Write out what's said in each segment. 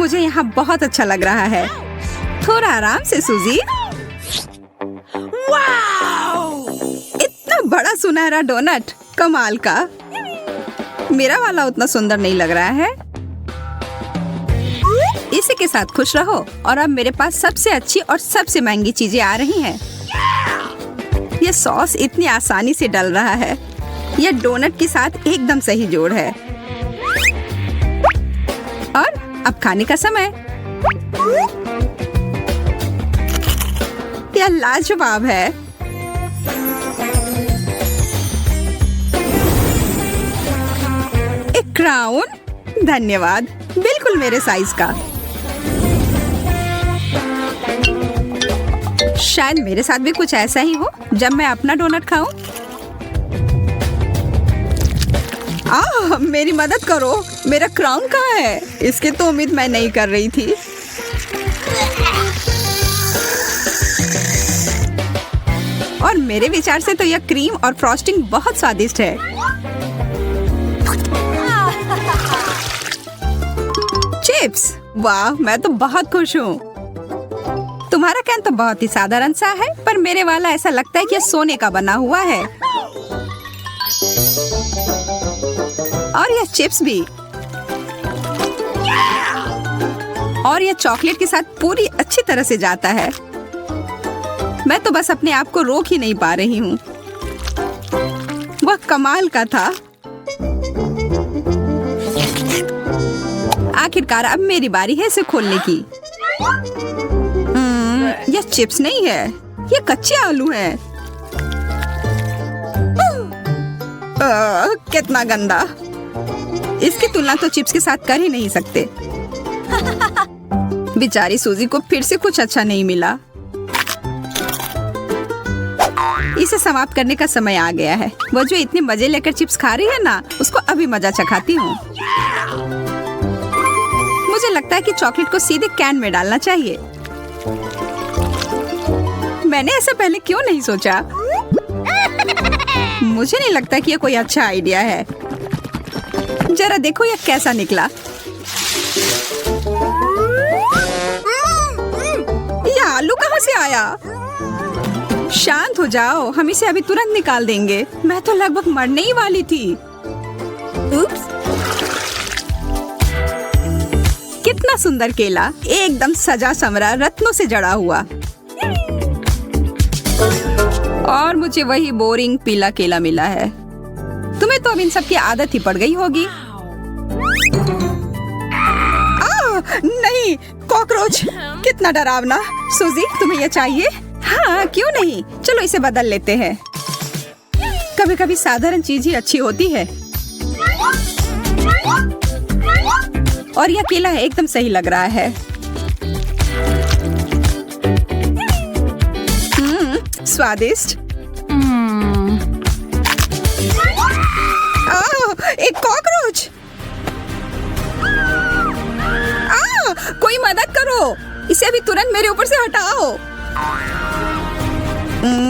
मुझे यहाँ बहुत अच्छा लग रहा है। थोड़ा आराम से सूजी। इतना बड़ा सुनहरा डोनट, कमाल का। मेरा वाला उतना सुंदर नहीं लग रहा है। इसी के साथ खुश रहो। और अब मेरे पास सबसे अच्छी और सबसे महंगी चीजें आ रही हैं। यह सॉस इतनी आसानी से डल रहा है। यह डोनट के साथ एकदम सही जोड़ है। और अब खाने का समय। यह लाजवाब है। एक क्राउन, धन्यवाद, बिल्कुल मेरे साइज का। शायद मेरे साथ भी कुछ ऐसा ही हो जब मैं अपना डोनट खाऊं। मेरी मदद करो, मेरा क्राउन कहाँ है? इसकी तो उम्मीद मैं नहीं कर रही थी। और मेरे विचार से तो यह क्रीम और फ्रॉस्टिंग बहुत स्वादिष्ट है। चिप्स, वाह, मैं तो बहुत खुश हूँ। तुम्हारा कैन तो बहुत ही साधारण सा है, पर मेरे वाला ऐसा लगता है कि यह सोने का बना हुआ है। और यह चिप्स भी। और यह चॉकलेट के साथ पूरी अच्छी तरह से जाता है। मैं तो बस अपने आप को रोक ही नहीं पा रही हूँ। वह कमाल का था। आखिरकार अब मेरी बारी है इसे खोलने की। यह चिप्स नहीं है, यह कच्चे आलू हैं। कितना गंदा। इसकी तुलना तो चिप्स के साथ कर ही नहीं सकते। बेचारी सूजी को फिर से कुछ अच्छा नहीं मिला। इसे समाप्त करने का समय आ गया है। वो जो इतने मजे लेकर चिप्स खा रही है ना, उसको अभी मजा चखाती हूँ। मुझे लगता है कि चॉकलेट को सीधे कैन में डालना चाहिए। मैंने ऐसा पहले क्यों नहीं सोचा? मुझे नहीं लगता कि यह कोई अच्छा आइडिया है। जरा देखो यह कैसा निकला। यह आलू कहाँ से आया? शांत हो जाओ, हम इसे अभी तुरंत निकाल देंगे। मैं तो लगभग मरने ही वाली थी। उप्स। कितना सुंदर केला, एकदम सजा संवरा, रत्नों से जड़ा हुआ। और मुझे वही बोरिंग पीला केला मिला है। तुम्हें तो अब इन सब की आदत ही पड़ गई होगी। नहीं, कॉकरोच, कितना डरावना। सूजी, तुम्हें यह चाहिए? हाँ, क्यों नहीं, चलो इसे बदल लेते हैं। कभी कभी साधारण चीज ही अच्छी होती है। और यह केला एकदम सही लग रहा है। स्वादिष्ट। एक कॉकरोच। कोई मदद करो, इसे अभी तुरंत मेरे ऊपर से हटाओ।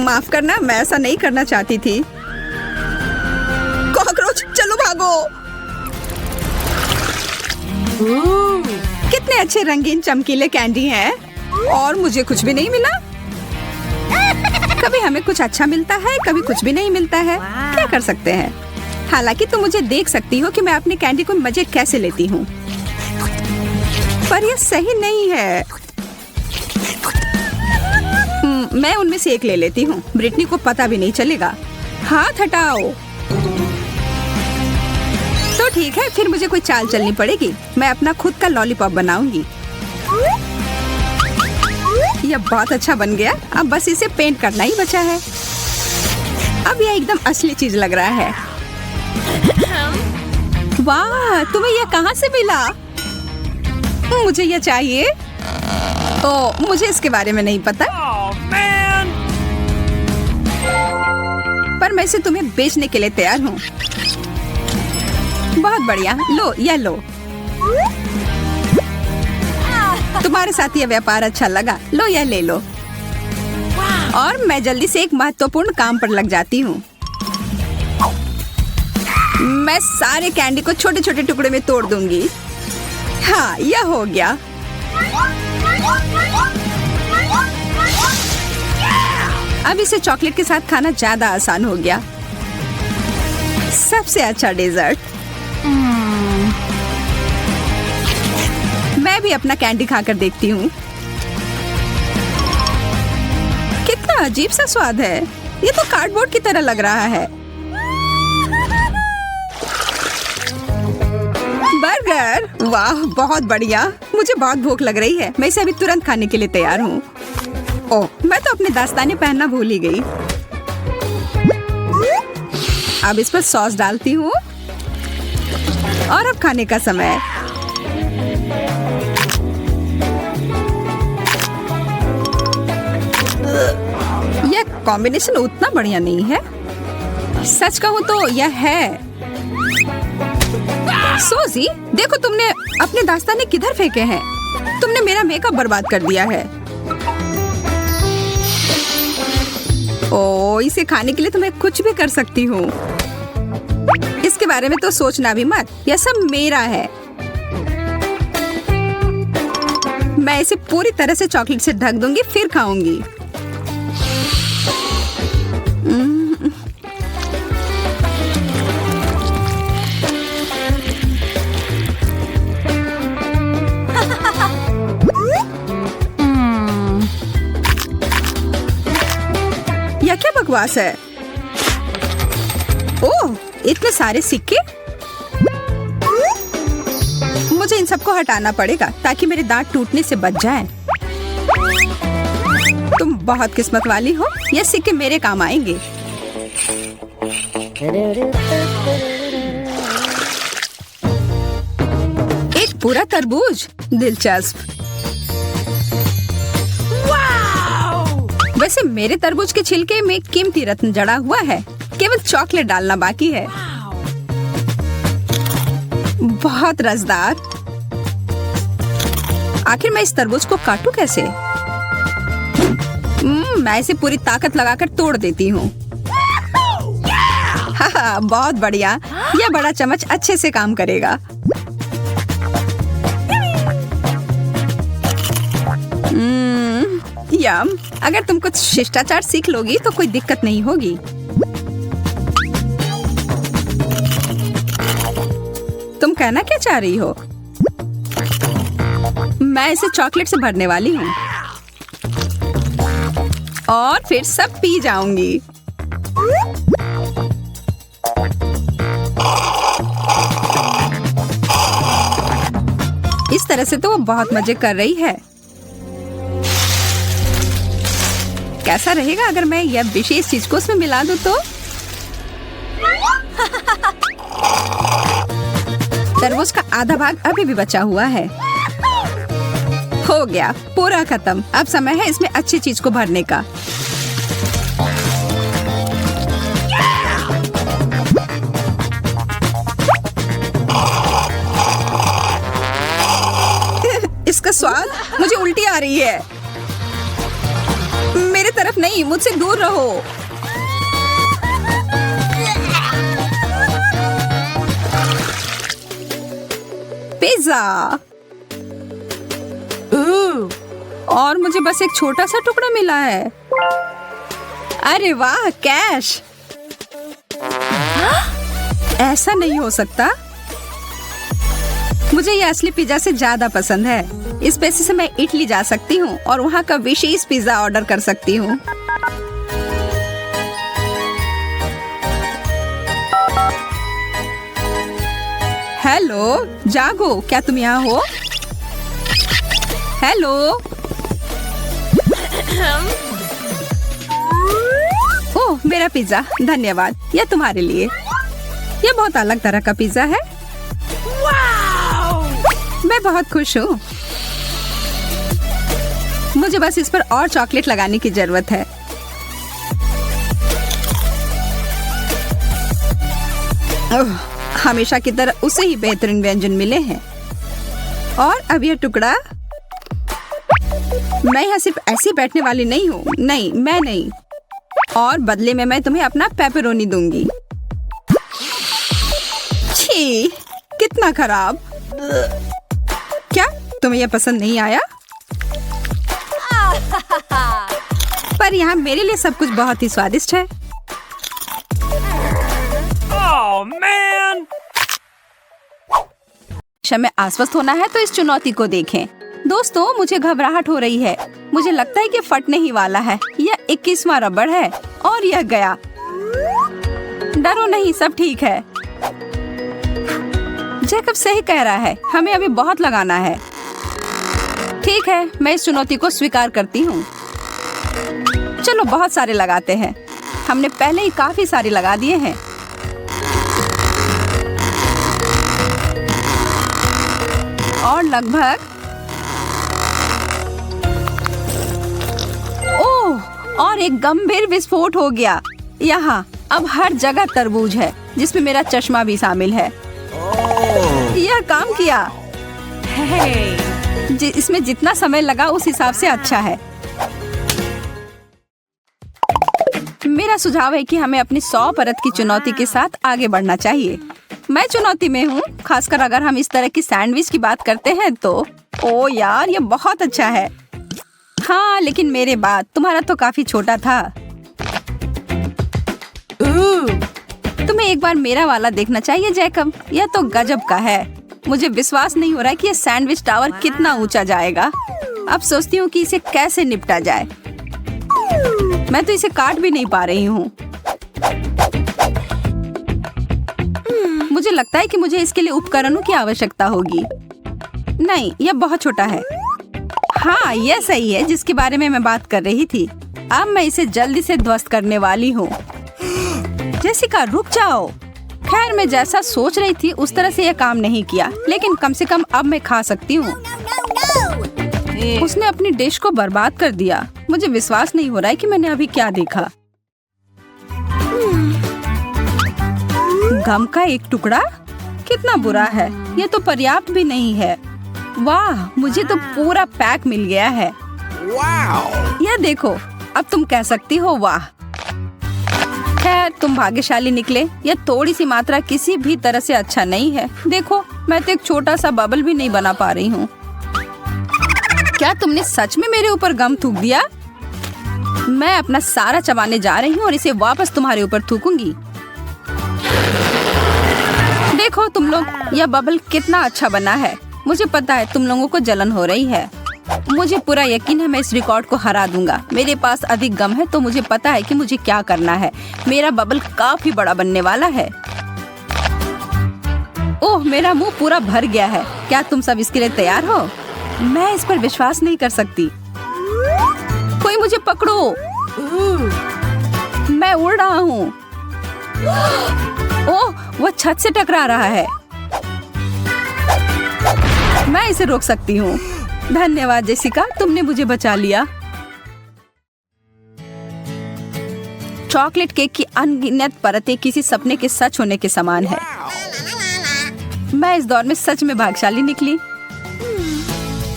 माफ करना, मैं ऐसा नहीं करना चाहती थी। कॉकरोच, चलो भागो। कितने अच्छे रंगीन चमकीले कैंडी हैं। और मुझे कुछ भी नहीं मिला। कभी हमें कुछ अच्छा मिलता है, कभी कुछ भी नहीं मिलता है। क्या कर सकते हैं? हालांकि तुम मुझे देख सकती हो कि मैं अपनी कैंडी को मजे कैसे लेती हूँ, पर यह सही नहीं है। मैं उनमें से एक ले लेती हूँ। ब्रिटनी को पता भी नहीं चलेगा। हाथ हटाओ। तो ठीक है, फिर मुझे कोई चाल चलनी पड़ेगी। मैं अपना खुद का लॉलीपॉप बनाऊंगी। यह बहुत अच्छा बन गया। अब बस इसे पेंट करना ही बचा है। अब यह एकदम असली चीज लग रहा है। वाह, तुम्हें यह कहाँ से मिला? मुझे यह चाहिए। ओह, मुझे इसके बारे में नहीं पता। पर मैं इसे तुम्हें बेचने के लिए तैयार हूँ। बहुत बढ़िया, लो, यह लो। तुम्हारे साथ यह व्यापार अच्छा लगा। लो, यह ले लो। और मैं जल्दी से एक महत्वपूर्ण काम पर लग जाती हूँ। मैं सारे कैंडी को छोटे छोटे टुकड़े में तोड़ दूंगी। हाँ, यह हो गया। अब इसे चॉकलेट के साथ खाना ज्यादा आसान हो गया। सबसे अच्छा डेजर्ट। मैं भी अपना कैंडी खाकर देखती हूँ। कितना अजीब सा स्वाद है। ये तो कार्डबोर्ड की तरह लग रहा है। बर्गर, वाह बहुत बढ़िया। मुझे बहुत भूख लग रही है। मैं इसे अभी तुरंत खाने के लिए तैयार हूँ। ओह, मैं तो अपने दस्ताने पहनना भूल ही गई। अब इस पर सॉस डालती हूँ और अब खाने का समय। यह कॉम्बिनेशन उतना बढ़िया नहीं है। सच कहूँ तो यह है। सोजी, देखो तुमने अपने दस्ताने किधर फेंके हैं। तुमने मेरा मेकअप बर्बाद कर दिया है। ओ, इसे खाने के लिए तो मैं कुछ भी कर सकती हूँ। इसके बारे में तो सोचना भी मत। यह सब मेरा है। मैं इसे पूरी तरह से चॉकलेट से ढक दूंगी, फिर खाऊंगी। यह क्या बकवास है? ओह, इतने सारे सिक्के। मुझे इन सबको हटाना पड़ेगा ताकि मेरे दांत टूटने से बच जाएं। तुम बहुत किस्मत वाली हो। ये सिक्के मेरे काम आएंगे। एक पूरा तरबूज, दिलचस्प। वैसे मेरे तरबूज के छिलके में कीमती रत्न जड़ा हुआ है। केवल चॉकलेट डालना बाकी है। बहुत रसदार। आखिर मैं इस तरबूज को काटूं कैसे? मैं इसे पूरी ताकत लगाकर तोड़ देती हूँ। हाँ, बहुत बढ़िया। यह बड़ा चम्मच अच्छे से काम करेगा। यम, अगर तुम कुछ शिष्टाचार सीख लोगी तो कोई दिक्कत नहीं होगी। तुम कहना क्या चाह रही हो? मैं इसे चॉकलेट से भरने वाली हूँ और फिर सब पी जाऊंगी। इस तरह से तो वो बहुत मजे कर रही है। कैसा रहेगा अगर मैं यह विशेष चीज को उसमें मिला दूं तो? तरबूज का आधा भाग अभी भी बचा हुआ है। हो गया, पूरा खत्म। अब समय है इसमें अच्छी चीज को भरने का। इसका स्वाद, मुझे उल्टी आ रही है। मेरे तरफ नहीं, मुझसे दूर रहो। पिज्जा। और मुझे बस एक छोटा सा टुकड़ा मिला है। अरे वाह, कैश। ऐसा नहीं हो सकता। मुझे ये असली पिज्जा से ज्यादा पसंद है। इस पैसे से मैं इटली जा सकती हूँ और वहाँ का विशेष पिज्जा ऑर्डर कर सकती हूँ। हेलो, जागो, क्या तुम यहाँ हो? हेलो। ओह, मेरा पिज्जा, धन्यवाद। यह तुम्हारे लिए। यह बहुत अलग तरह का पिज्जा है। मैं बहुत खुश हूँ। मुझे बस इस पर और चॉकलेट लगाने की जरूरत है। हमेशा की तरह उसे ही बेहतरीन व्यंजन मिले हैं। और अब यह टुकड़ा। मैं यहाँ सिर्फ ऐसे बैठने वाली नहीं हूँ। नहीं, मैं नहीं। और बदले में मैं तुम्हें अपना पेपरोनी दूंगी। छी, कितना खराब। तुम्हें यह पसंद नहीं आया? पर यहाँ मेरे लिए सब कुछ बहुत ही स्वादिष्ट है। में आश्वस्त होना है तो इस चुनौती को देखें। दोस्तों, मुझे घबराहट हो रही है। मुझे लगता है कि फटने ही वाला है। यह 21वां रबड़ है और यह गया। डरो नहीं, सब ठीक है। जैकब सही कह रहा है, हमें अभी बहुत लगाना है। ठीक है, मैं इस चुनौती को स्वीकार करती हूँ। चलो बहुत सारे लगाते हैं। हमने पहले ही काफी सारे लगा दिए हैं। और लगभग ओह, और एक गंभीर विस्फोट हो गया। यहाँ अब हर जगह तरबूज है, जिसमें मेरा चश्मा भी शामिल है। यह काम किया। इसमें जितना समय लगा उस हिसाब से अच्छा है। मेरा सुझाव है कि हमें अपनी 100 परत की चुनौती के साथ आगे बढ़ना चाहिए। मैं चुनौती में हूँ, खासकर अगर हम इस तरह की सैंडविच की बात करते हैं तो। ओ यार, ये बहुत अच्छा है। हाँ, लेकिन मेरे बाद तुम्हारा तो काफी छोटा था। तुम्हें एक बार मेरा वाला देखना चाहिए जैकब। यह तो गजब का है। मुझे विश्वास नहीं हो रहा है कि यह सैंडविच टावर कितना ऊंचा जाएगा। अब सोचती हूँ कि इसे कैसे निपटा जाए। मैं तो इसे काट भी नहीं पा रही हूँ। मुझे लगता है कि मुझे इसके लिए उपकरणों की आवश्यकता होगी। नहीं, यह बहुत छोटा है। हाँ, यह सही है जिसके बारे में मैं बात कर रही थी। अब मैं इसे जल्दी से ध्वस्त करने वाली हूँ। जेसिका, रुक जाओ। खैर, मैं जैसा सोच रही थी उस तरह से यह काम नहीं किया, लेकिन कम से कम अब मैं खा सकती हूँ। उसने अपनी डिश को बर्बाद कर दिया। मुझे विश्वास नहीं हो रहा है कि मैंने अभी क्या देखा। गम का एक टुकड़ा? कितना बुरा है। ये तो पर्याप्त भी नहीं है। वाह, मुझे तो पूरा पैक मिल गया है। यह देखो, अब तुम कह सकती हो वाह। खैर, तुम भाग्यशाली निकले। यह थोड़ी सी मात्रा किसी भी तरह से अच्छा नहीं है। देखो, मैं तो एक छोटा सा बबल भी नहीं बना पा रही हूँ। क्या तुमने सच में मेरे ऊपर गम थूक दिया? मैं अपना सारा चबाने जा रही हूँ और इसे वापस तुम्हारे ऊपर थूकूंगी। देखो तुम लोग, यह बबल कितना अच्छा बना है। मुझे पता है तुम लोगों को जलन हो रही है। मुझे पूरा यकीन है मैं इस रिकॉर्ड को हरा दूंगा। मेरे पास अधिक गम है तो मुझे पता है कि मुझे क्या करना है। मेरा बबल काफी बड़ा बनने वाला है। ओह, मेरा मुंह पूरा भर गया है। क्या तुम सब इसके लिए तैयार हो? मैं इस पर विश्वास नहीं कर सकती। कोई मुझे पकड़ो। मैं उड़ रहा हूँ। ओह, वह छत से टकरा रहा है। मैं इसे रोक सकती हूँ। धन्यवाद जेसिका, तुमने मुझे बचा लिया। चॉकलेट केक की अनगिनत परतें किसी सपने के सच होने के समान है। मैं इस दौर में सच में भाग्यशाली निकली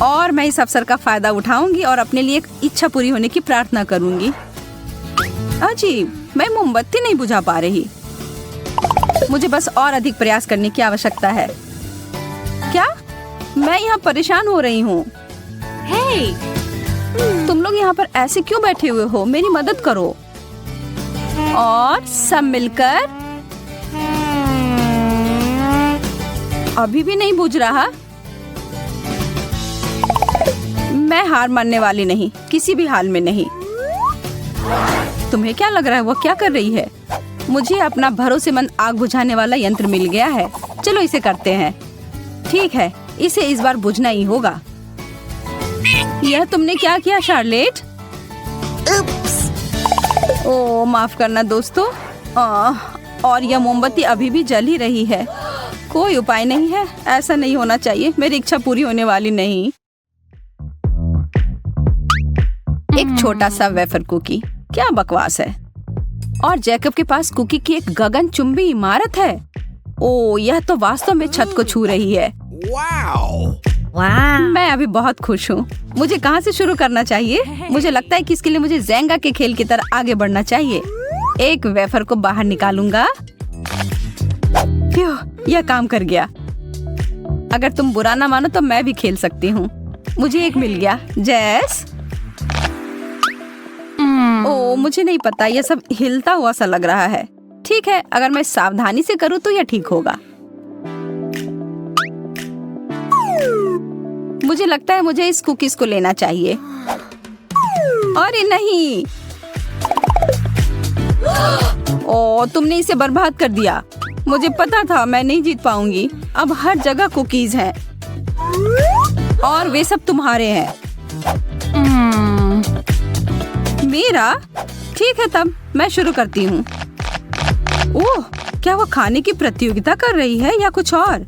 और मैं इस अवसर का फायदा उठाऊंगी और अपने लिए एक इच्छा पूरी होने की प्रार्थना करूंगी। अजीब, मैं मोमबत्ती नहीं बुझा पा रही। मुझे बस और अधिक प्रयास करने की आवश्यकता है। क्या? मैं यहाँ परेशान हो रही हूँ। तुम लोग यहाँ पर ऐसे क्यों बैठे हुए हो? मेरी मदद करो। और सब मिलकर। अभी भी नहीं बुझ रहा। मैं हार मानने वाली नहीं, किसी भी हाल में नहीं। तुम्हें क्या लग रहा है वो क्या कर रही है? मुझे अपना भरोसेमंद आग बुझाने वाला यंत्र मिल गया है। चलो इसे करते हैं। ठीक है, इसे इस बार बुझना ही होगा। यह तुमने क्या किया शार्लेट? ओह, माफ करना दोस्तों। और यह मोमबत्ती अभी भी जल ही रही है। कोई उपाय नहीं है, ऐसा नहीं होना चाहिए। मेरी इच्छा पूरी होने वाली नहीं। एक छोटा सा वेफर कुकी, क्या बकवास है। और जैकब के पास कुकी की एक गगनचुंबी इमारत है। ओह, यह तो वास्तव में छत को छू रही है। मैं अभी बहुत खुश हूँ। मुझे कहाँ से शुरू करना चाहिए? मुझे लगता है कि इसके लिए मुझे ज़ेंगा के खेल की तरह आगे बढ़ना चाहिए। एक वेफर को बाहर निकालूंगा। यह काम कर गया। अगर तुम बुरा ना मानो तो मैं भी खेल सकती हूँ। मुझे एक मिल गया। जैस। ओ, मुझे नहीं पता, यह सब हिलता हुआ सा लग रहा है। ठीक है, अगर मैं सावधानी से करूँ तो यह ठीक होगा। मुझे लगता है मुझे इस कुकीज को लेना चाहिए। अरे नहीं। ओ, तुमने इसे बर्बाद कर दिया। मुझे पता था मैं नहीं जीत पाऊंगी। अब हर जगह कुकीज हैं और वे सब तुम्हारे हैं। मेरा? ठीक है, तब मैं शुरू करती हूँ। ओह, क्या वो खाने की प्रतियोगिता कर रही है या कुछ और?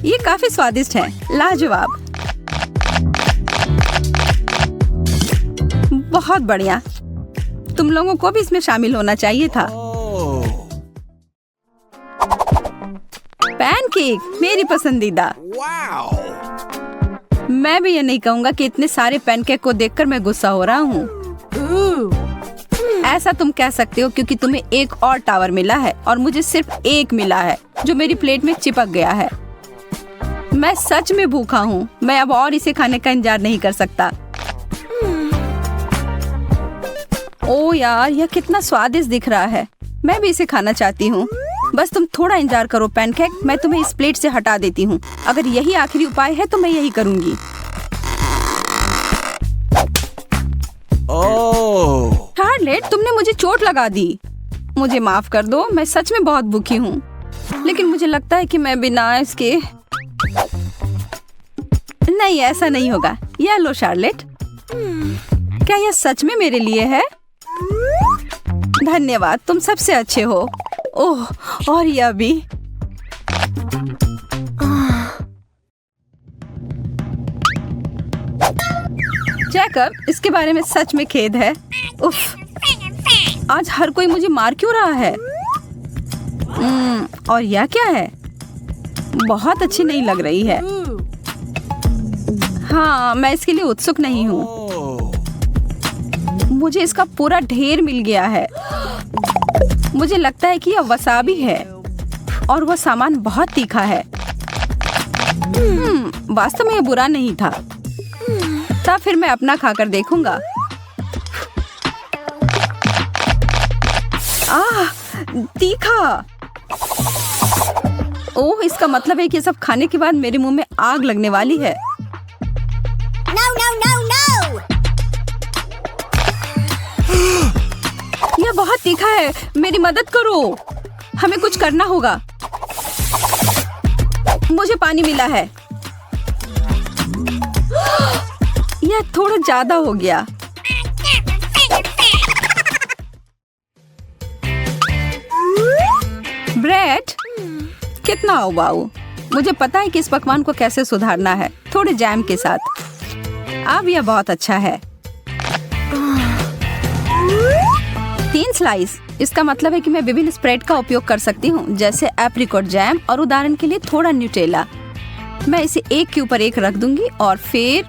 ये काफी स्वादिष्ट है। लाजवाब। बहुत बढ़िया। तुम लोगों को भी इसमें शामिल होना चाहिए था। पैनकेक मेरी पसंदीदा। मैं भी ये नहीं कहूँगा कि इतने सारे पैनकेक को देखकर मैं गुस्सा हो रहा हूँ। ऐसा तुम कह सकते हो क्योंकि तुम्हें एक और टावर मिला है और मुझे सिर्फ एक मिला है जो मेरी प्लेट में चिपक गया है। मैं सच में भूखा हूँ। मैं अब और इसे खाने का इंतजार नहीं कर सकता। ओ यार, यह कितना स्वादिष्ट दिख रहा है। मैं भी इसे खाना चाहती हूँ। बस तुम थोड़ा इंतजार करो पैनकेक, मैं तुम्हें इस प्लेट से हटा देती हूँ। अगर यही आखिरी उपाय है तो मैं यही करूँगी। शार्लेट, तुमने मुझे चोट लगा दी। मुझे माफ कर दो, मैं सच में बहुत भूखी हूँ। लेकिन मुझे लगता है कि मैं बिना इसके नहीं, ऐसा नहीं होगा। यह लो शार्लेट। क्या यह सच में मेरे लिए है? धन्यवाद, तुम सबसे अच्छे हो। ओह, और यह भी। जैकब, इसके बारे में सच में खेद है। उफ, आज हर कोई मुझे मार क्यों रहा है? और यह क्या है? बहुत अच्छी नहीं लग रही है। हाँ, मैं इसके लिए उत्सुक नहीं हूँ। मुझे इसका पूरा ढेर मिल गया है। मुझे लगता है कि यह वसाबी है और वह सामान बहुत तीखा है। वास्तव में यह बुरा नहीं था। तब फिर मैं अपना खाकर देखूंगा। तीखा। ओह, इसका मतलब है कि ये सब खाने के बाद मेरे मुंह में आग लगने वाली है। No, no, no, no! यह बहुत तीखा है। मेरी मदद करो। हमें कुछ करना होगा। मुझे पानी मिला है। यह थोड़ा ज्यादा हो गया। ब्रेड, कितना उबाऊ। मुझे पता है कि इस पकवान को कैसे सुधारना है, थोड़े जैम के साथ। अब यह बहुत अच्छा है। 3 स्लाइस। इसका मतलब है कि मैं विभिन्न स्प्रेड का उपयोग कर सकती हूँ, जैसे एप्रिकॉट जैम और उदाहरण के लिए थोड़ा न्यूटेला। मैं इसे एक के ऊपर एक रख दूंगी और फिर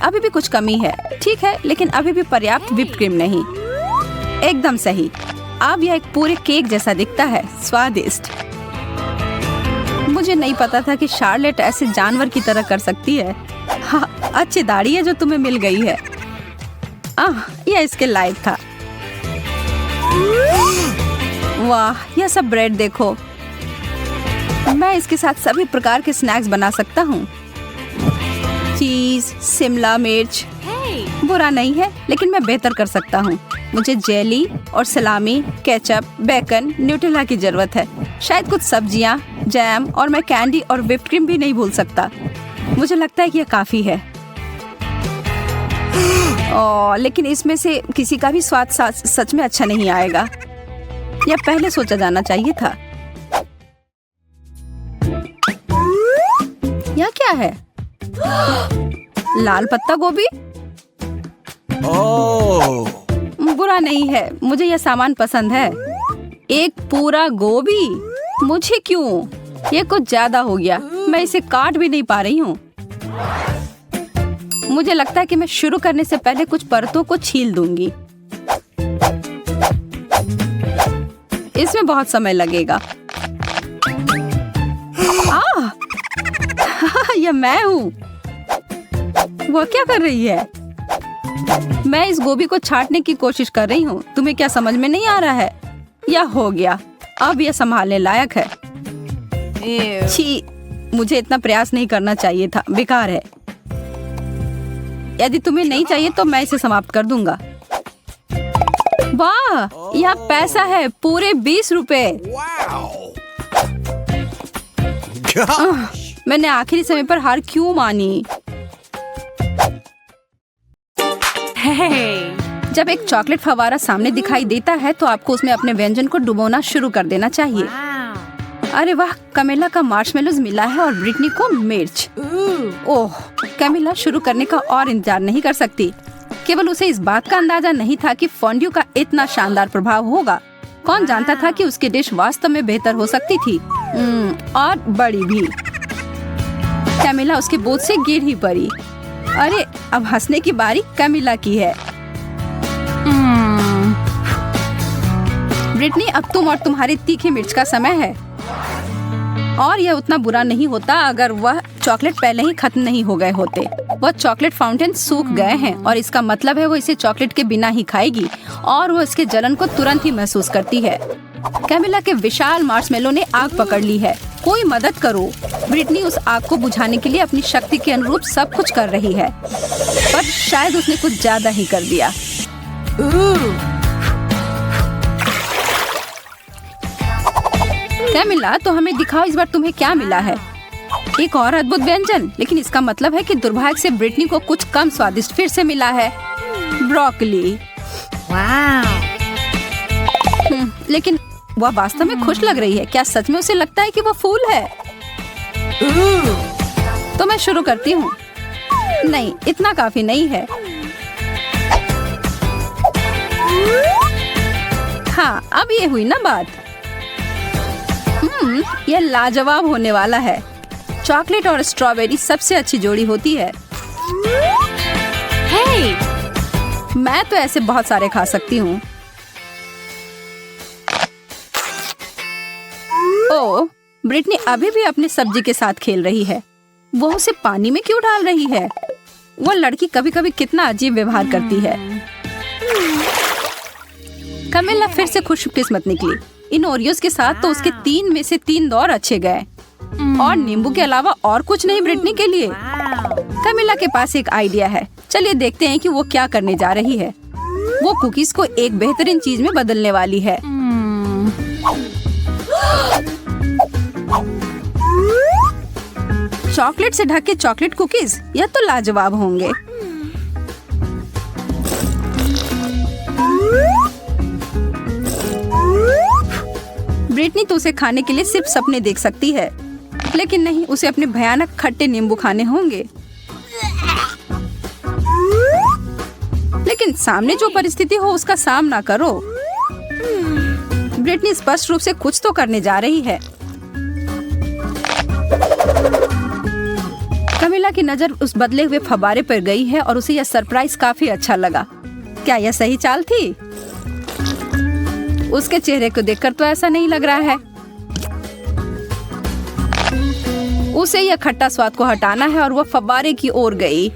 अभी भी कुछ कमी है। ठीक है, लेकिन अभी भी पर्याप्त व्हिप्ड क्रीम नहीं। एकदम सही। अब यह एक पूरे केक जैसा दिखता है। स्वादिष्ट। मुझे नहीं पता था कि शार्लेट ऐसे जानवर की तरह कर सकती है। हाँ, अच्छी दाढ़ी है जो तुम्हें मिल गई है। यह इसके लायक था। वाह, यह सब ब्रेड देखो। मैं इसके साथ सभी प्रकार के स्नैक्स बना सकता हूँ। चीज, शिमला मिर्च। बुरा नहीं है, लेकिन मैं बेहतर कर सकता हूँ। मुझे जेली और सलामी, केचप, बेकन, न्यूटेला की जरूरत है। शायद कुछ सब्जियाँ, जैम और मैं कैंडी और व्हिप्ड क्रीम भी नहीं भूल सकता। मुझे लगता है कि यह काफी है। लेकिन इसमें से किसी का भी स्वाद सच में अच्छा नहीं आएगा। यह पहले सोचा जाना चाहिए था। यह क्या है? लाल पत्ता गोभी? बुरा नहीं है, मुझे यह सामान पसंद है। एक पूरा गोभी? मुझे क्यों? ये कुछ ज्यादा हो गया। मैं इसे काट भी नहीं पा रही हूँ। मुझे लगता है कि मैं शुरू करने से पहले कुछ परतों को छील दूंगी। इसमें बहुत समय लगेगा। मैं हूँ। वो क्या कर रही है? मैं इस गोभी को छांटने की कोशिश कर रही हूँ। तुम्हें क्या समझ में नहीं आ रहा है? यह हो गया, अब यह संभालने लायक है। छी, मुझे इतना प्रयास नहीं करना चाहिए था, बेकार है। यदि तुम्हें नहीं चाहिए तो मैं इसे समाप्त कर दूंगा। वाह, यह पैसा है, पूरे 20 रुपए। मैंने आखिरी समय पर हार क्यों मानी? जब एक चॉकलेट फव्वारा सामने दिखाई देता है तो आपको उसमें अपने व्यंजन को डुबोना शुरू कर देना चाहिए। अरे वाह, कैमिला का मार्शमेलोज मिला है और ब्रिटनी को मिर्च। ओह, कैमिला शुरू करने का और इंतजार नहीं कर सकती। केवल उसे इस बात का अंदाजा नहीं था कि फॉन्ड्यू का इतना शानदार प्रभाव होगा। कौन जानता था कि उसकी डिश वास्तव में बेहतर हो सकती थी, और बड़ी भी। कैमिला उसके बोझ से गिर ही पड़ी। अरे, अब हंसने की बारी कैमिला की है। ब्रिटनी, अब तुम और तुम्हारी तीखी मिर्च का समय है। और यह उतना बुरा नहीं होता अगर वह चॉकलेट पहले ही खत्म नहीं हो गए होते। वह चॉकलेट फाउंटेन सूख गए हैं और इसका मतलब है वो इसे चॉकलेट के बिना ही खाएगी और वो इसके जलन को तुरंत ही महसूस करती है। कैमिला के विशाल मार्शमेलो ने आग पकड़ ली है। कोई मदद करो। ब्रिटनी उस आग को बुझाने के लिए अपनी शक्ति के अनुरूप सब कुछ कर रही है, पर शायद उसने कुछ ज्यादा ही कर दिया। कैमिला, तो हमें दिखाओ इस बार तुम्हें क्या मिला है। एक और अद्भुत व्यंजन, लेकिन इसका मतलब है कि दुर्भाग्य से ब्रिटनी को कुछ कम स्वादिष्ट फिर से मिला है, ब्रोकली। लेकिन वह वास्तव में खुश लग रही है। क्या सच में उसे लगता है कि वह फूल है? तो मैं शुरू करती हूँ। नहीं, इतना काफी नहीं है। हाँ, अब ये हुई ना बात। यह लाजवाब होने वाला है। चॉकलेट और स्ट्रॉबेरी सबसे अच्छी जोड़ी होती है। हे! मैं तो ऐसे बहुत सारे खा सकती हूँ। ओह, ब्रिटनी अभी भी अपनी सब्जी के साथ खेल रही है। वो उसे पानी में क्यों डाल रही है? वो लड़की कभी कभी कितना अजीब व्यवहार करती है। कैमिला फिर से खुशकिस्मत निकली। इन ओरियोस के साथ तो उसके 3 में से 3 दौर अच्छे गए, और नींबू के अलावा और कुछ नहीं ब्रिटनी के लिए। कैमिला के पास एक आइडिया है। चलिए देखते हैं कि वो क्या करने जा रही है। वो कुकीज को एक बेहतरीन चीज में बदलने वाली है। चॉकलेट से ढके चॉकलेट कुकीज, यह तो लाजवाब होंगे। ब्रिटनी तो उसे खाने के लिए सिर्फ सपने देख सकती है, लेकिन नहीं, उसे अपने भयानक खट्टे नींबू खाने होंगे। लेकिन सामने जो परिस्थिति हो उसका सामना करो। ब्रिटनी स्पष्ट रूप से कुछ तो करने जा रही है। कैमिला की नजर उस बदले हुए फव्वारे पर गई है और उसे यह सरप्राइज काफी अच्छा लगा। क्या यह सही चाल थी? उसके चेहरे को देखकर तो ऐसा नहीं लग रहा है। उसे यह खट्टा स्वाद को हटाना है और वह फव्वारे की ओर गई,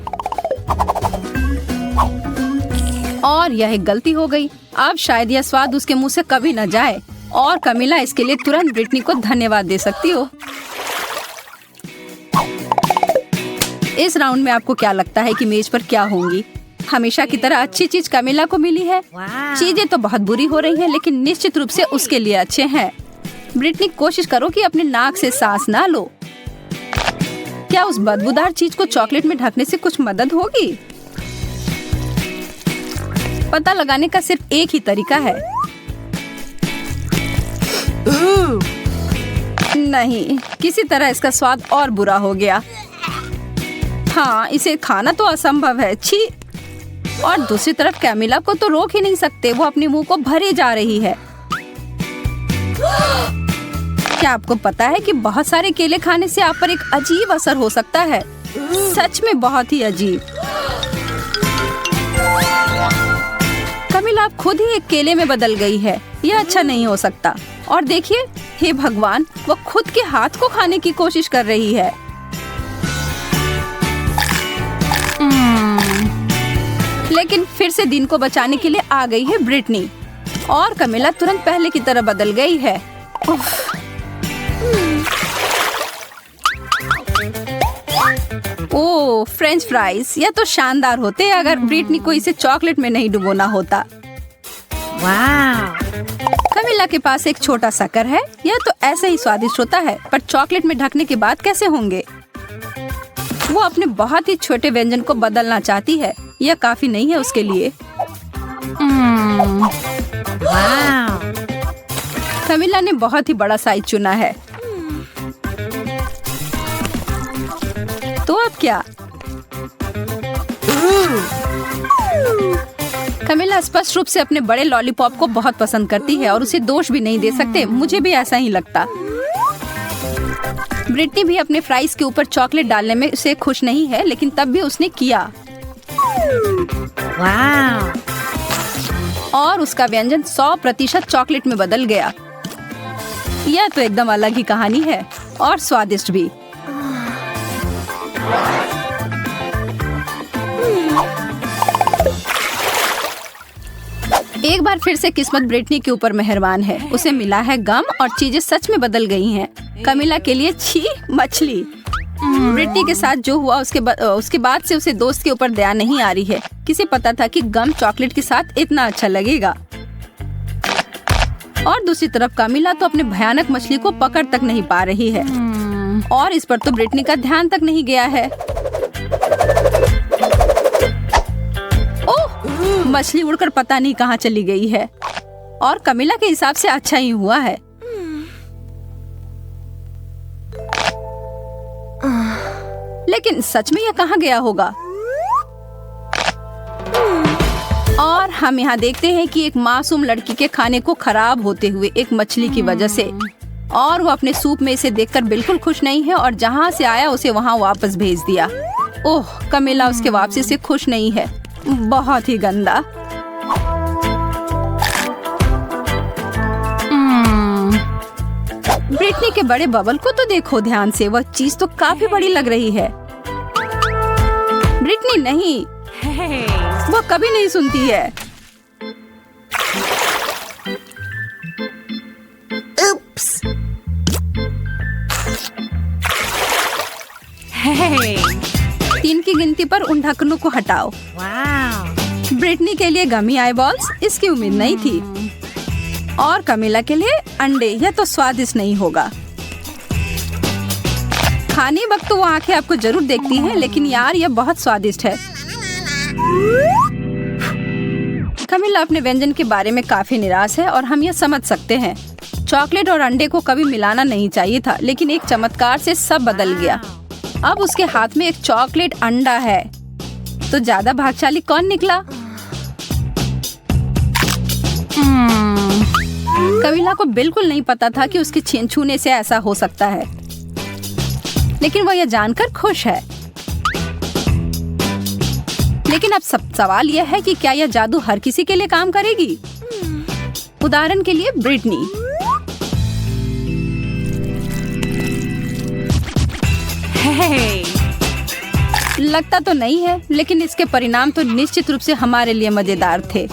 और यह एक गलती हो गई। अब शायद यह स्वाद उसके मुंह से कभी न जाए, और कैमिला इसके लिए तुरंत ब्रिटनी को धन्यवाद दे सकती हो। इस राउंड में आपको क्या लगता है कि मेज पर क्या होंगी? हमेशा की तरह अच्छी चीज कैमिला को मिली है। चीजें तो बहुत बुरी हो रही हैं, लेकिन निश्चित रूप से उसके लिए अच्छे हैं। ब्रिटनी, कोशिश करो कि अपने नाक से सांस ना लो। क्या उस बदबूदार चीज को चॉकलेट में ढकने से कुछ मदद होगी? पता लगाने का सिर्फ एक ही तरीका है। नहीं, किसी तरह इसका स्वाद और बुरा हो गया। हाँ, इसे खाना तो असंभव है। छी! और दूसरी तरफ कैमिला को तो रोक ही नहीं सकते, वो अपने मुंह को भरे जा रही है। क्या आपको पता है कि बहुत सारे केले खाने से आप पर एक अजीब असर हो सकता है? सच में बहुत ही अजीब। कैमिला अब खुद ही एक केले में बदल गई है। यह अच्छा नहीं हो सकता। और देखिए, हे भगवान, वो खुद के हाथ को खाने की कोशिश कर रही है। लेकिन फिर से दिन को बचाने के लिए आ गई है ब्रिटनी और कमिला तुरंत पहले की तरह बदल गई है। उफ। ओह, फ्रेंच फ्राइज, यह तो शानदार होते अगर ब्रिटनी को इसे चॉकलेट में नहीं डुबोना होता। कमिला के पास एक छोटा शक्कर है। यह तो ऐसे ही स्वादिष्ट होता है, पर चॉकलेट में ढकने के बाद कैसे होंगे? वो अपने बहुत ही छोटे व्यंजन को बदलना चाहती है। यह काफी नहीं है उसके लिए। कमिला ने बहुत ही बड़ा साइज चुना है। तो अब क्या? कमिला स्पष्ट रूप से अपने बड़े लॉलीपॉप को बहुत पसंद करती है और उसे दोष भी नहीं दे सकते। मुझे भी ऐसा ही लगता। ब्रिटनी भी अपने फ्राइज के ऊपर चॉकलेट डालने में उसे खुश नहीं है, लेकिन तब भी उसने किया। और उसका व्यंजन 100% चॉकलेट में बदल गया। यह तो एकदम अलग ही कहानी है और स्वादिष्ट भी। एक बार फिर से किस्मत ब्रिटनी के ऊपर मेहरबान है। उसे मिला है गम और चीजें सच में बदल गई हैं। कमिला के लिए छी मछली। ब्रिटनी के साथ जो हुआ उसके बाद से उसे दोस्त के ऊपर दया नहीं आ रही है। किसे पता था कि गम चॉकलेट के साथ इतना अच्छा लगेगा। और दूसरी तरफ कमिला तो अपने भयानक मछली को पकड़ तक नहीं पा रही है और इस पर तो ब्रिटनी का ध्यान तक नहीं गया है। ओह, मछली उड़कर पता नहीं कहाँ चली गई है और कमिला के हिसाब से अच्छा ही हुआ है। लेकिन सच में यह कहाँ गया होगा? और हम यहाँ देखते हैं कि एक मासूम लड़की के खाने को खराब होते हुए एक मछली की वजह से, और वो अपने सूप में इसे देखकर बिल्कुल खुश नहीं है और जहाँ से आया उसे वहाँ वापस भेज दिया। ओह, कमिला उसके वापसी से खुश नहीं है। बहुत ही गंदा। ब्रिटनी के बड़े बबल को तो देखो ध्यान से। वह चीज तो काफी बड़ी लग रही है। ब्रिटनी नहीं, वो कभी नहीं सुनती है। Oops. 3 की गिनती पर उन ढक्कनों को हटाओ। ब्रिटनी के लिए गमी आई बॉल्स, इसकी उम्मीद नहीं थी। और कमिला के लिए अंडे। यह तो स्वादिष्ट नहीं होगा। खाने वक्त तो वो आंखें आपको जरूर देखती हैं, लेकिन यार यह बहुत स्वादिष्ट है। कमिला अपने व्यंजन के बारे में काफी निराश है और हम यह समझ सकते हैं। चॉकलेट और अंडे को कभी मिलाना नहीं चाहिए था, लेकिन एक चमत्कार से सब बदल गया। अब उसके हाथ में एक चॉकलेट अंडा है। तो ज्यादा भाग्यशाली कौन निकला? कमिला को बिल्कुल नहीं पता था कि उसके छूने से ऐसा हो सकता है, लेकिन वह यह जानकर खुश है। लेकिन अब सवाल यह है कि क्या यह जादू हर किसी के लिए काम करेगी? उदाहरण के लिए ब्रिटनी। लगता तो नहीं है, लेकिन इसके परिणाम तो निश्चित रूप से हमारे लिए मजेदार थे।